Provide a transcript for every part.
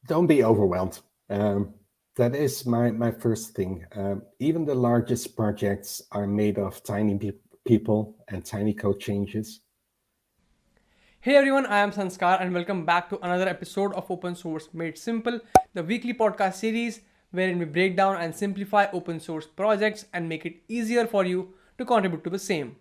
Don't be overwhelmed. That is my first thing. Even the largest projects are made of tiny people and tiny code changes. Hey everyone, I am Sanskar and welcome back to another episode of Open Source Made Simple, the weekly podcast series wherein we break down and simplify open source projects and make it easier for you to contribute to the same.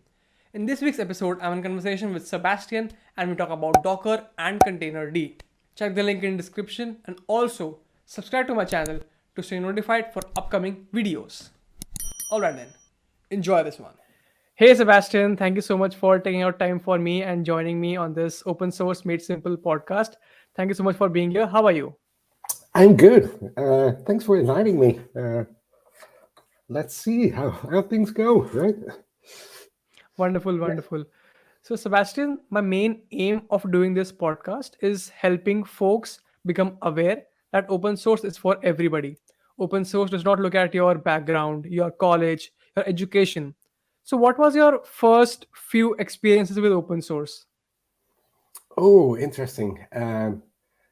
In this week's episode, I'm in conversation with Sebastian and we talk about Docker and Containerd. Check the link in the description and also subscribe to my channel to stay notified for upcoming videos. Alright then, enjoy this one. Hey Sebastian, thank you so much for taking out time for me and joining me on this Open Source Made Simple podcast. Thank you so much for being here. How are you? I'm good. Thanks for inviting me. Let's see how things go, right? Wonderful, Yeah. wonderful. So, Sebastian, my main aim of doing this podcast is helping folks become aware that open source is for everybody. Open source does not look at your background, your college, your education. So, what was your first few experiences with open source? Oh, interesting.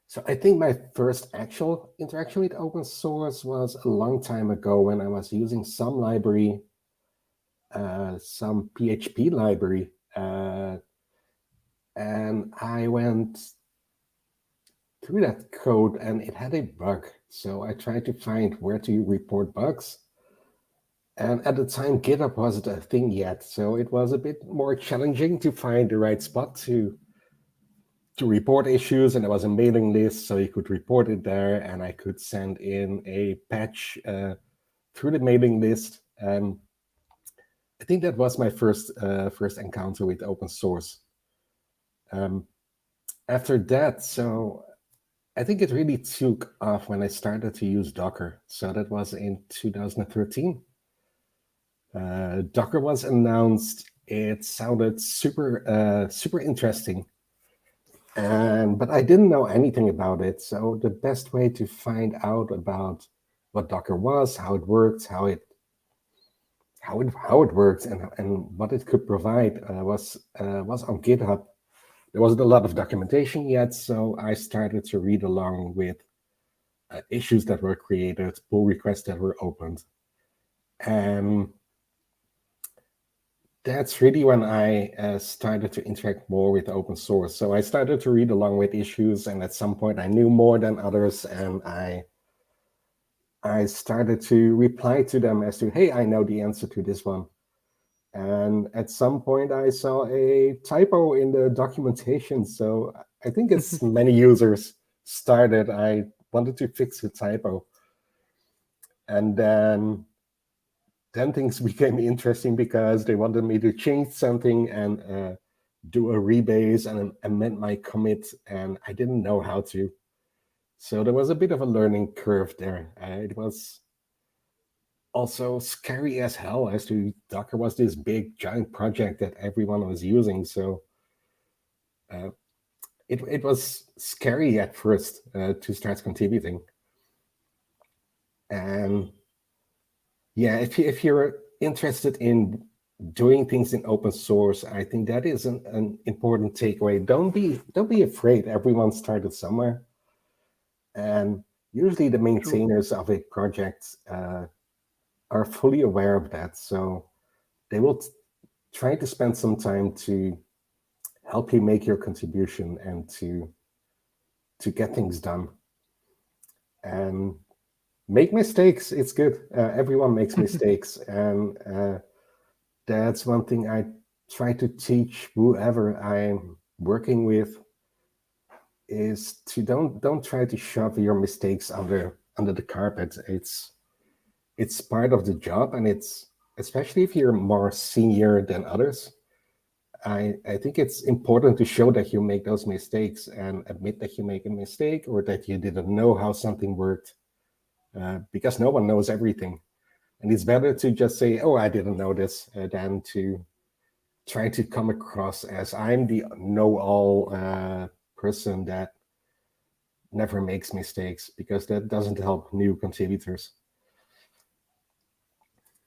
So I think my first actual interaction with open source was a long time ago when I was using some library, some PHP library, and I went through that code and it had a bug. So I tried to find where to report bugs. And at the time, GitHub wasn't a thing yet. So it was a bit more challenging to find the right spot to report issues. And there was a mailing list, so you could report it there. And I could send in a patch through the mailing list. I think that was my first encounter with open source. After that, so I think it really took off when I started to use Docker. So that was in 2013. Docker was announced. It sounded super interesting, but I didn't know anything about it. So the best way to find out about what Docker was, how it worked, how it worked, and what it could provide was on GitHub. There wasn't a lot of documentation yet, so I started to read along with issues that were created, pull requests that were opened. And that's really when I started to interact more with open source. So I started to read along with issues, and at some point I knew more than others, and I started to reply to them as to, hey, I know the answer to this one. And at some point I saw a typo in the documentation. So I think as many users started, I wanted to fix the typo. And then things became interesting because they wanted me to change something and do a rebase and amend my commit, and I didn't know how to. So there was a bit of a learning curve there. It was also scary as hell as to Docker was this big giant project that everyone was using. So it was scary at first to start contributing. And yeah, if you're interested in doing things in open source, I think that is an important takeaway. Don't be afraid. Everyone started somewhere, and usually the True. maintainers of a project are fully aware of that. So they will try to spend some time to help you make your contribution and to get things done. And make mistakes. It's good. Everyone makes mistakes, and that's one thing I try to teach whoever I'm working with is to don't try to shove your mistakes under the carpet. It's part of the job, and it's especially if you're more senior than others. I think it's important to show that you make those mistakes and admit that you make a mistake or that you didn't know how something worked, because no one knows everything. And it's better to just say, oh, I didn't know this, than to try to come across as I'm the know-all person that never makes mistakes, because that doesn't help new contributors.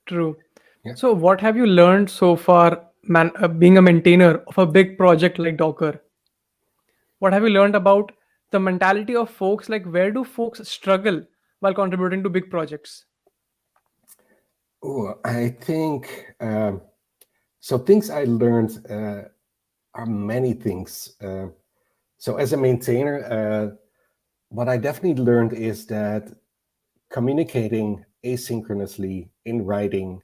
True. Yeah. So, what have you learned so far, being a maintainer of a big project like Docker? What have you learned about the mentality of folks, like where do folks struggle while contributing to big projects? Oh, I think so. Things I learned are many things. So as a maintainer, what I definitely learned is that communicating asynchronously in writing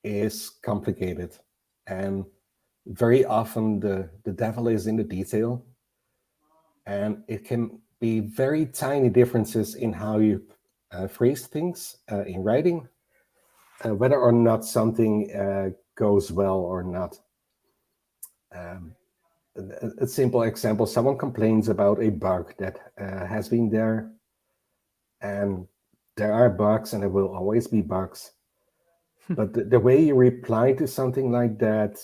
is complicated, and very often the devil is in the detail, and it can be very tiny differences in how you phrase things in writing, whether or not something goes well or not. Um, a simple example: someone complains about a bug that has been there, and there are bugs, and there will always be bugs. But the way you reply to something like that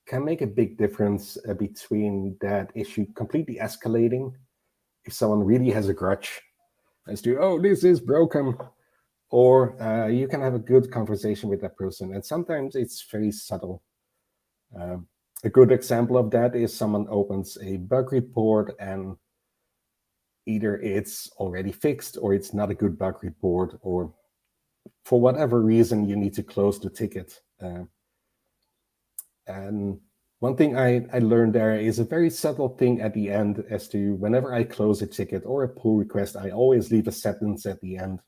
can make a big difference between that issue completely escalating if someone really has a grudge as to, oh, this is broken, or you can have a good conversation with that person. And sometimes it's very subtle. Um, a good example of that is someone opens a bug report and either it's already fixed or it's not a good bug report, or for whatever reason you need to close the ticket. And one thing I learned there is a very subtle thing at the end as to whenever I close a ticket or a pull request, I always leave a sentence at the end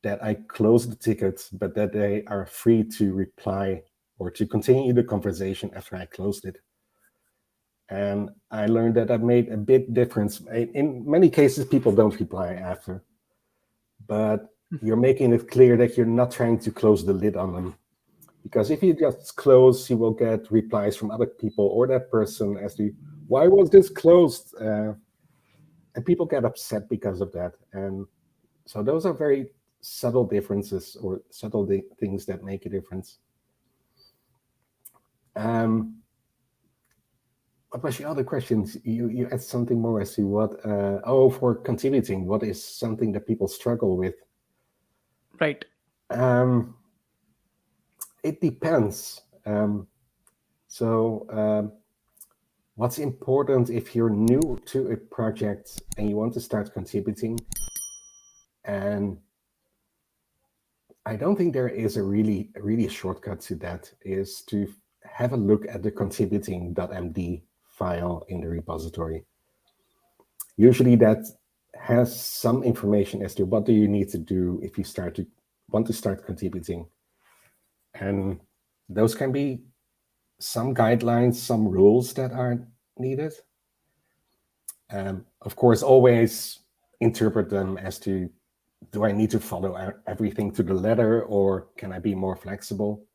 that I close the ticket, but that they are free to reply or to continue the conversation after I closed it. And I learned that made a big difference. In many cases, people don't reply after, but you're making it clear that you're not trying to close the lid on them. Because if you just close, you will get replies from other people or that person as to why was this closed, and people get upset because of that. And so those are very subtle differences or subtle things that make a difference. What was your other questions? You asked something more as to what? For contributing, what is something that people struggle with? Right. Um, it depends. What's important if you're new to a project and you want to start contributing? And I don't think there is a really shortcut to that, is to have a look at the contributing.md file in the repository. Usually that has some information as to what do you need to do if you want to start contributing. And those can be some guidelines, some rules that are needed. Of course, always interpret them as to, do I need to follow everything to the letter, or can I be more flexible?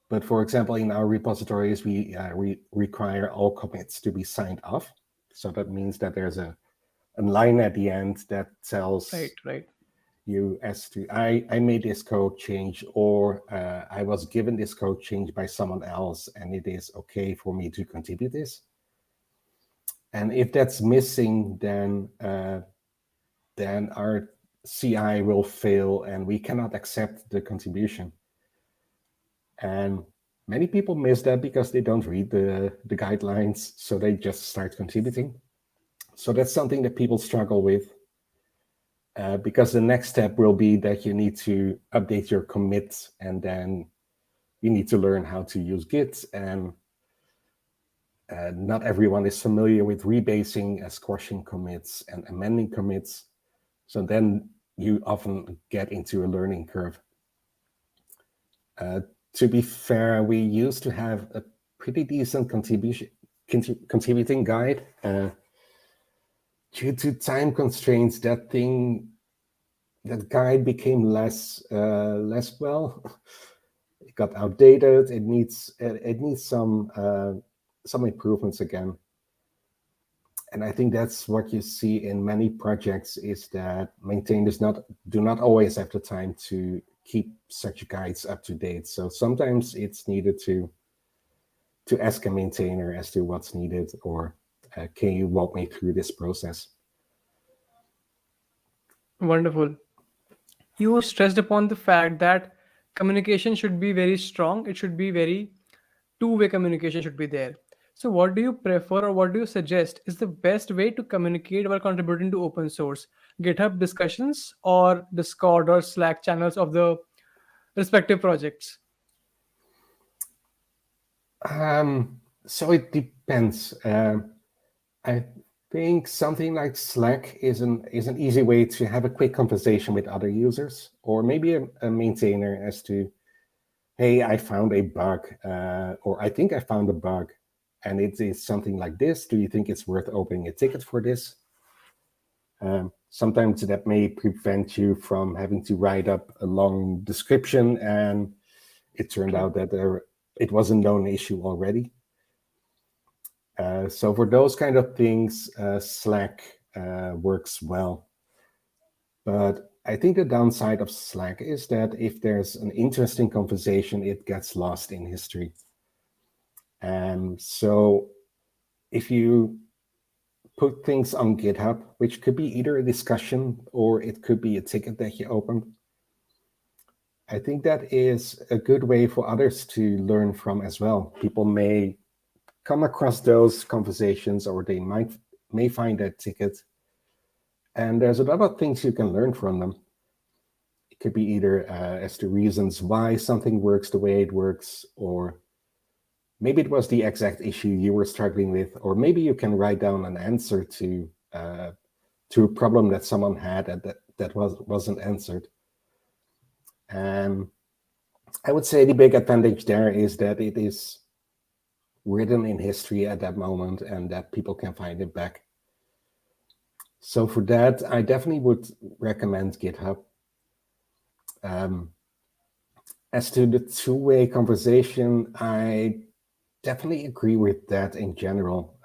But for example, in our repositories, we require all commits to be signed off. So that means that there's a line at the end that tells Right. you as to, I made this code change, or I was given this code change by someone else, and it is okay for me to contribute this. And if that's missing, then our CI will fail and we cannot accept the contribution. And many people miss that because they don't read the guidelines, so they just start contributing. So that's something that people struggle with, because the next step will be that you need to update your commit, and then you need to learn how to use Git. And not everyone is familiar with rebasing, squashing commits, and amending commits. So then you often get into a learning curve. To be fair, we used to have a pretty decent contributing guide. Due to time constraints, that guide became less well. It got outdated. It needs some improvements again. And I think that's what you see in many projects, is that maintainers do not always have the time to keep such guides up to date. So sometimes it's needed to ask a maintainer as to what's needed, or can you walk me through this process? Wonderful. You stressed upon the fact that communication should be very strong. It should be very two-way communication should be there. So, what do you prefer or what do you suggest is the best way to communicate while contributing to open source? GitHub discussions or Discord or Slack channels of the respective projects? So it depends. I think something like Slack is an easy way to have a quick conversation with other users, or maybe a maintainer as to, hey, I found a bug, or I think I found a bug, and it is something like this. Do you think it's worth opening a ticket for this? Sometimes that may prevent you from having to write up a long description, and it turned Okay. out that it was a known issue already. So for those kind of things, Slack works well. But I think the downside of Slack is that if there's an interesting conversation, it gets lost in history. And so if you put things on GitHub, which could be either a discussion or it could be a ticket that you opened, I think that is a good way for others to learn from as well. People may come across those conversations, or they may find that ticket, and there's a lot of things you can learn from them. It could be either as to reasons why something works the way it works, or maybe it was the exact issue you were struggling with, or maybe you can write down an answer to a problem that someone had and that wasn't answered. And I would say the big advantage there is that it is written in history at that moment and that people can find it back. So for that, I definitely would recommend GitHub. As to the two-way conversation, I definitely agree with that in general.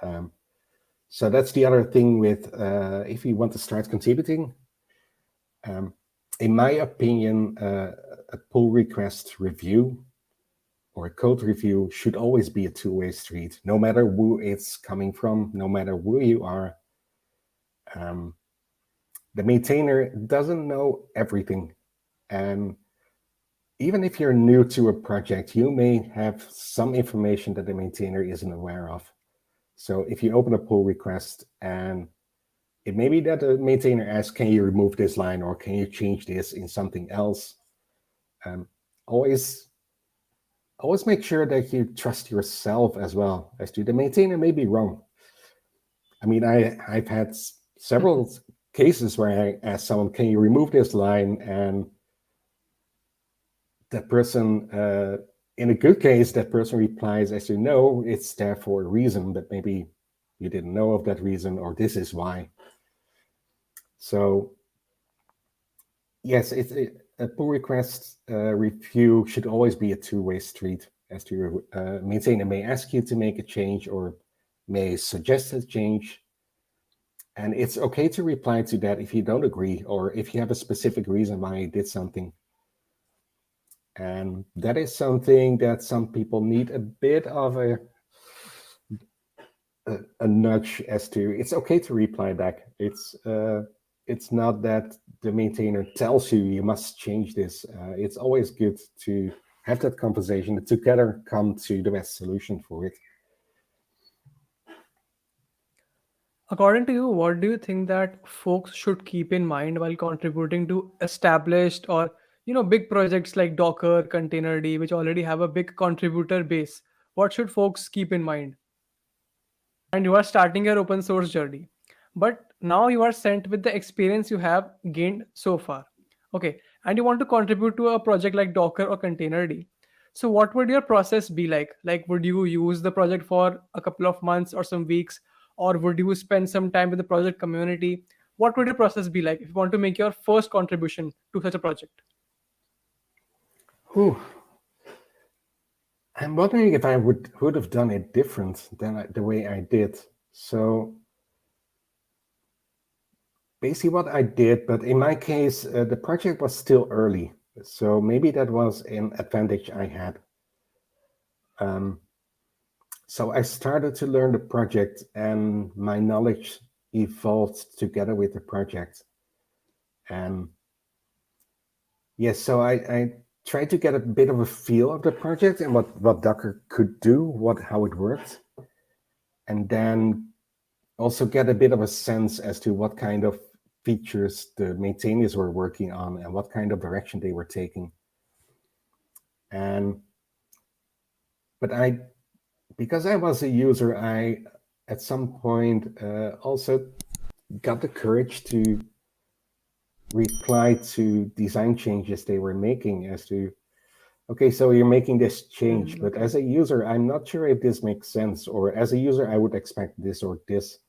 So that's the other thing with if you want to start contributing. In my opinion, a pull request review or a code review should always be a two-way street, no matter who it's coming from, no matter who you are. The maintainer doesn't know everything. And even if you're new to a project, you may have some information that the maintainer isn't aware of. So if you open a pull request and it may be that the maintainer asks, can you remove this line or can you change this in something else? Always make sure that you trust yourself as well. As to the maintainer may be wrong. I mean, I've had several cases where I asked someone, can you remove this line? And that person, in a good case, that person replies, as you know, it's there for a reason, but maybe you didn't know of that reason, or this is why. So yes, a pull request review should always be a two-way street. As to your maintainer may ask you to make a change or may suggest a change. And it's okay to reply to that if you don't agree or if you have a specific reason why you did something. And that is something that some people need a bit of a nudge as to. It's okay to reply back. It's not that the maintainer tells you must change this. It's always good to have that conversation and together come to the best solution for it. According to you, what do you think that folks should keep in mind while contributing to established or big projects like Docker, Containerd, which already have a big contributor base? What should folks keep in mind? And you are starting your open source journey, but now you are sent with the experience you have gained so far. Okay, and you want to contribute to a project like Docker or Containerd. So what would your process be like would you use the project for a couple of months or some weeks, or would you spend some time with the project community? What would your process be like if you want to make your first contribution to such a project? Whew. I'm wondering if I would have done it different than the way I did. So basically what I did, but in my case, the project was still early. So maybe that was an advantage I had. So I started to learn the project and my knowledge evolved together with the project. And yes, so I tried to get a bit of a feel of the project and what Docker could do, how it worked. and then also get a bit of a sense as to what kind of features the maintainers were working on and what kind of direction they were taking. But because I was a user, I at some point also got the courage to reply to design changes they were making as to, okay, so you're making this change, but as a user, I'm not sure if this makes sense, or as a user, I would expect this or this.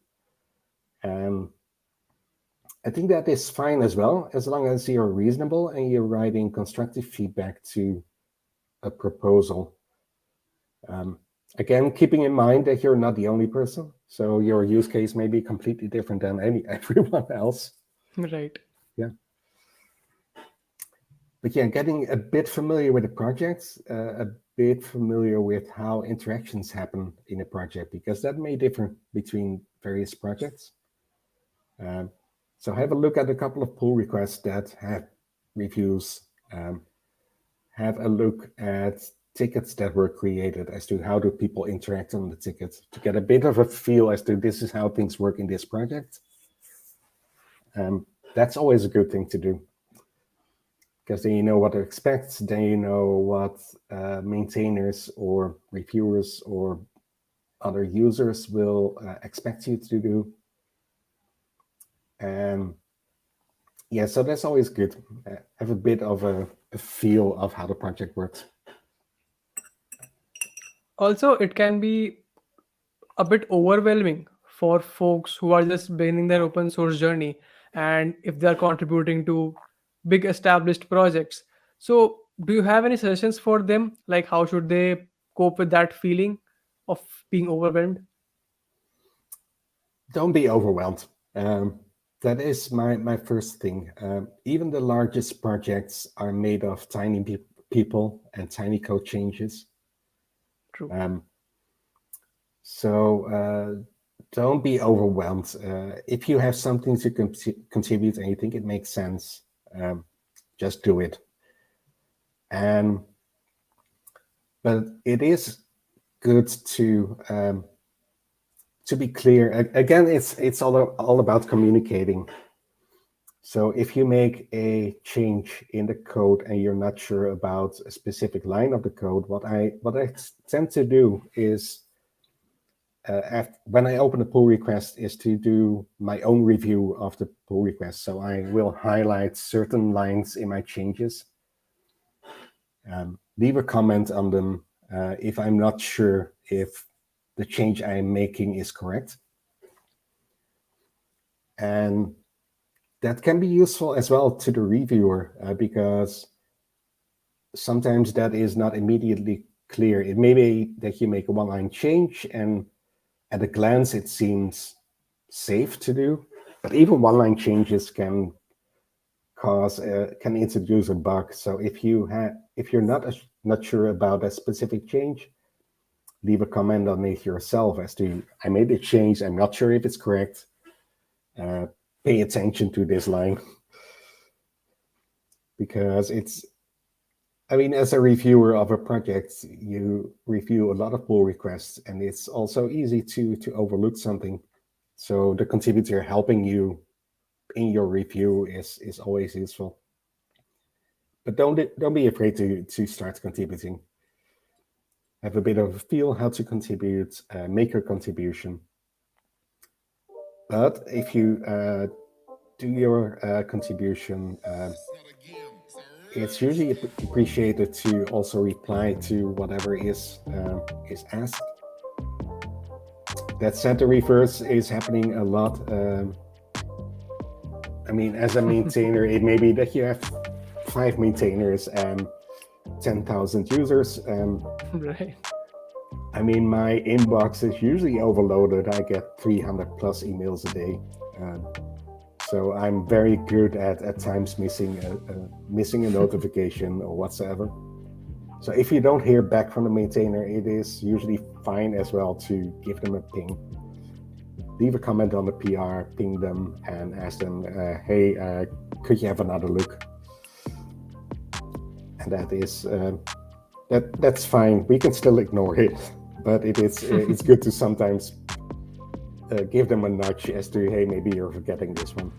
I think that is fine as well, as long as you're reasonable and you're writing constructive feedback to a proposal. Again, keeping in mind that you're not the only person, so your use case may be completely different than everyone else. Right. Yeah. But yeah, getting a bit familiar with the projects, a bit familiar with how interactions happen in a project, because that may differ between various projects. So have a look at a couple of pull requests that have reviews. Have a look at tickets that were created as to how do people interact on the tickets to get a bit of a feel as to this is how things work in this project. That's always a good thing to do, because then you know what to expect, then you know what maintainers or reviewers or other users will expect you to do. Yeah, so that's always good. Have a bit of a feel of how the project works. Also, it can be a bit overwhelming for folks who are just beginning their open source journey, and if they are contributing to big established projects. So do you have any suggestions for them, like how should they cope with that feeling of being overwhelmed? Don't be overwhelmed. That is my first thing. Even the largest projects are made of tiny people and tiny code changes. True. So don't be overwhelmed. If you have something to contribute and you think it makes sense, just do it. But it is good to be clear. Again, it's all about communicating. So if you make a change in the code and you're not sure about a specific line of the code, what I tend to do is when I open a pull request is to do my own review of the pull request. So I will highlight certain lines in my changes, leave a comment on them if I'm not sure if the change I'm making is correct. And that can be useful as well to the reviewer because sometimes that is not immediately clear. It may be that you make a one-line change and at a glance it seems safe to do, but even one-line changes can introduce a bug. So if you're not sure about a specific change, leave a comment on it yourself as to, I made a change, I'm not sure if it's correct. Pay attention to this line. Because as a reviewer of a project, you review a lot of pull requests, and it's also easy to overlook something. So the contributor helping you in your review is always useful. But don't be afraid to start contributing. Have a bit of a feel how to contribute, make your contribution. But if you do your contribution, it's usually appreciated to also reply to whatever is asked. That said, the reverse is happening a lot. As a maintainer, it may be that you have 5 maintainers and 10,000 users. Right. My inbox is usually overloaded. I get 300 plus emails a day. So I'm very good at times missing a notification or whatsoever. So if you don't hear back from the maintainer, it is usually fine as well to give them a ping. Leave a comment on the PR, ping them, and ask them, hey, could you have another look? And that is that's fine. We can still ignore it, but it's good to sometimes give them a nudge as to, hey, maybe you're forgetting this one.